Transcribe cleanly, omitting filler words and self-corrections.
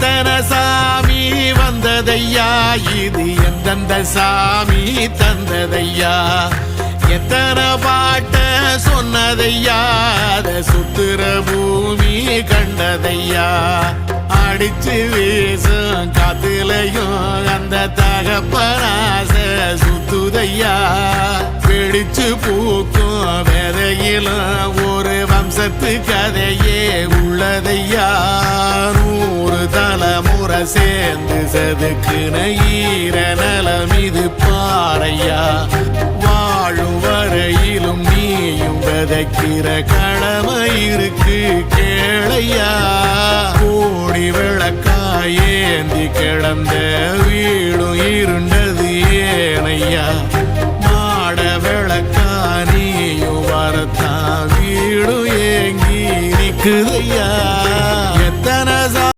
எத்தனை சாமி வந்ததையா, இது எந்தெந்த சாமி தந்ததையா, எத்தனை பாட்ட சொன்னதையா, அத சுத்துற பூமி கண்டதையா, அடிச்சு வீசும் காத்துலையும் அந்த தகப்பனாச சுத்துதையா, பிடிச்சு பூக்கும் விதையிலும் ஒரு வம்சத்து கதையே உள்ளதையா, 100 தலைமுறை சேர்ந்து செதுக்குன ஈர நலம் இது பாறையா, வாழும் வரையிலும் நீயும் விதைக்கிற கடமை இருக்கு கேளையா, கோடி விளக்காயேந்தி கிடந்த வீடும் இருண்டது ஏனையா, மாட விளக்கா நீயும் வரத்தான் வீடும் ஏங்கி நிக்குதையா.